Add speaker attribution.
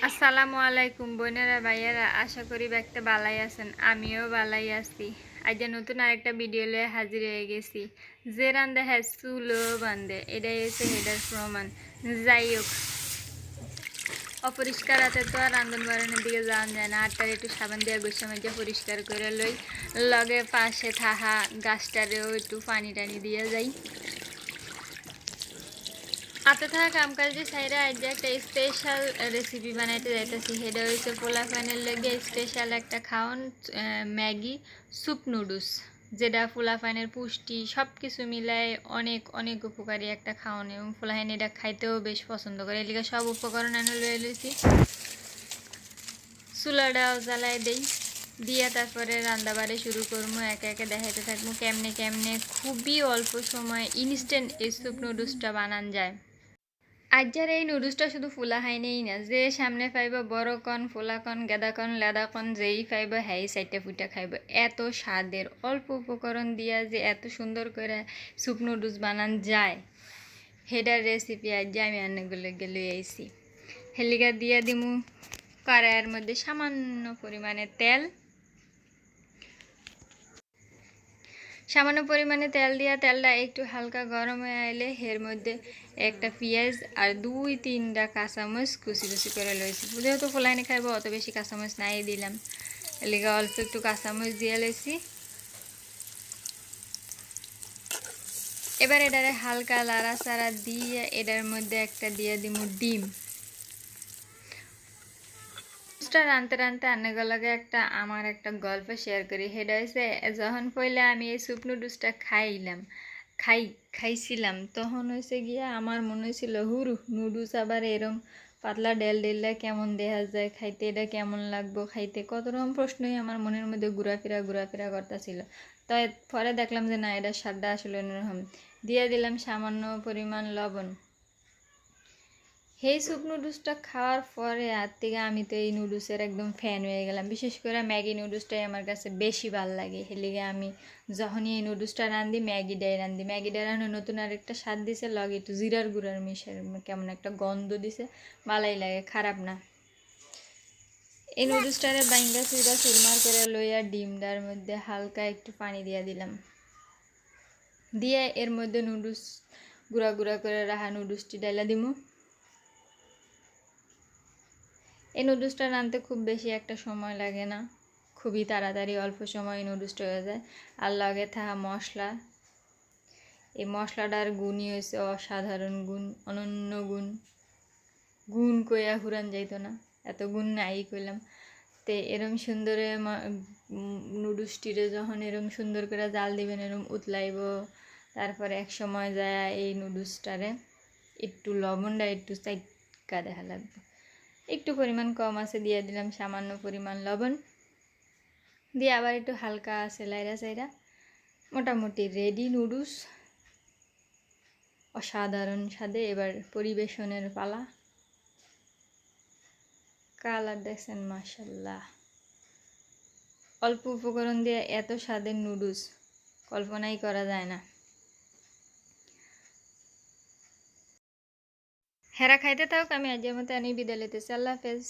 Speaker 1: আসসালামু আলাইকুম বোনেরা ভাইয়েরা, আশা করি ব্যাগটা বালাই আছেন। আমিও বালাই আছি। আজ নতুন আরেকটা ভিডিও লয়ে হাজির হয়ে গেছি। যে রান্দে হ্যাঁ চুলো বান্ধে, এটাই হচ্ছে হেডার প্রমাণ। যাই হোক, অপরিষ্কার হাতে তো আর রান্ধন বাড়ানোর দিকে যাওয়া যায় না। আটটার একটু সাবান দিয়ে গোসা মাঝে পরিষ্কার করে লই, লগে পাশে থাহা গাছটারেও একটু পানি টানি দিয়ে যাই। হাতে থাকা কামকাজে সাইরা আজ একটা স্পেশাল রেসিপি বানাইতে যাইতেছি। সেটা হচ্ছে পোলাপানের লেগে স্পেশাল একটা খাওন, ম্যাগি স্যুপ নুডলস, যেটা পোলাপানের পুষ্টি সব কিছু মিলায় অনেক অনেক উপকারী একটা খাওন, এবং পোলাপান এটা খাইতেও বেশ পছন্দ করে। এদিকে সব উপকরণ এনে লয়ে লইছি, চুলাটাও জ্বালাই দেই দিয়া তারপরে রান্নাবাড়ি শুরু করবো। একে একে দেখাইতে থাকবো কেমনে কেমনে খুবই অল্প সময় ইনস্ট্যান্ট এই স্যুপ নুডলসটা বানান যায়। আজ্জার এই নুডলসটা শুধু ফুলা খাইনেই না, যে সামনে পাইব বড় কন ফুলা কন গেদা কন লেদা কন যেই পাইব হ্যাঁ সাইডটা ফুটা খাইব। এত স্বাদের অল্প উপকরণ দিয়া যে এত সুন্দর করে স্যুপ নুডলস বানান যায়, হেডার রেসিপি আজ আমি অনেকগুলো গেলে আইছি। হেলিকা দিয়া দিমু কড়াইয়ের মধ্যে সামান্য পরিমাণে তেল। সামান্য পরিমাণে তেল দিয়া তেলটা একটু হালকা গরম হয়ে আইলে এর মধ্যে একটা পেঁয়াজ আর 2-3টা কাঁচামরিচ কুচি কুচি করে লইছি। যেহেতু ফুলাইনি খাইব অত বেশি কাঁচামরিচ নাই দিলাম, এলিগা অল্প একটু কাঁচামরিচ দিয়ে লইছি। এবার এটারে হালকা লাড়াচাড়া দিয়ে এটার মধ্যে একটা দিয়ে দিমু ডিম। রানতে রানতে আন্নাগুলোকে আমার একটা গল্প শেয়ার করি। সেটা হয়েছে, যখন পইলে আমি এই স্যুপ নুডলসটা খাইছিলাম, তখন হয়েছে গিয়া আমার মনে হয়েছিল হুরু নুডলস আবার এরম পাতলা ডেল ডেলটা কেমন দেখা যায় খাইতে, এটা কেমন লাগবো খাইতে, কত রকম প্রশ্নই আমার মনের মধ্যে ঘোরাফেরা করতেছিল। তাই পরে দেখলাম যে না, এটা স্বাদটা আসলে অন্যরকম। দিয়ে দিলাম সামান্য পরিমাণ লবণ। এই স্যুপ নুডলসটা খাওয়ার পরে আর থেকে আমি তো এই নুডলসের একদম ফ্যান হয়ে গেলাম। বিশেষ করে ম্যাগি নুডলসটাই আমার কাছে বেশি ভালো লাগে। হেলিগে আমি যখনই এই নুডলসটা রান্ধি ম্যাগিটা রান্না নতুন আরেকটা স্বাদ দিছে, লগে একটু জিরার গুঁড়ার মিশে কেমন একটা গন্ধ দিছে, ভালোই লাগে, খারাপ না। এই নুডলসটারে বাইঙ্গা চুইরা চুরমার করে লইয়া ডিমটার মধ্যে হালকা একটু পানি দিয়ে দিলাম, দিয়ে এর মধ্যে নুডলস গুঁড়া করে রাখা নুডলসটি ডাইলা দিমু। এই নুডলসটা রাঁধতে খুব বেশি একটা সময় লাগে না, খুবই তাড়াতাড়ি অল্প সময় নুডলসটা হয়ে যায়। আর লগে থাকা মশলা, এই মশলাটার গুণই হয়েছে অসাধারণ গুণ, অনন্য গুণ কইয়া হুরান যাইতো না, এত গুণ নাই কইলাম। তে এরম সুন্দর নুডলসটিরে যখন এরম সুন্দর করে জাল দিবেন, এরম উতলাইব, তারপরে এক সময় যায় এই নুডলসটারে একটু লবণটা একটু চাইকা দেখা লাগবে, একটু পরিমাণ কম আছে দিয়ে দিলাম সামান্য পরিমাণ লবণ, দিয়ে আবার একটু হালকা আছে লাইরা চাইরা মোটামুটি রেডি নুডলস, অসাধারণ স্বাদে। এবার পরিবেশনের পালা। কালার দেখছেন মাশাল্লাহ, অল্প উপকরণ দিয়ে এত স্বাদের নুডলস কল্পনাই করা যায় না। হেরা খাইতে থাক, আমি আজকের মতো বিদায় লইতেছি। আল্লাহ হাফেজ।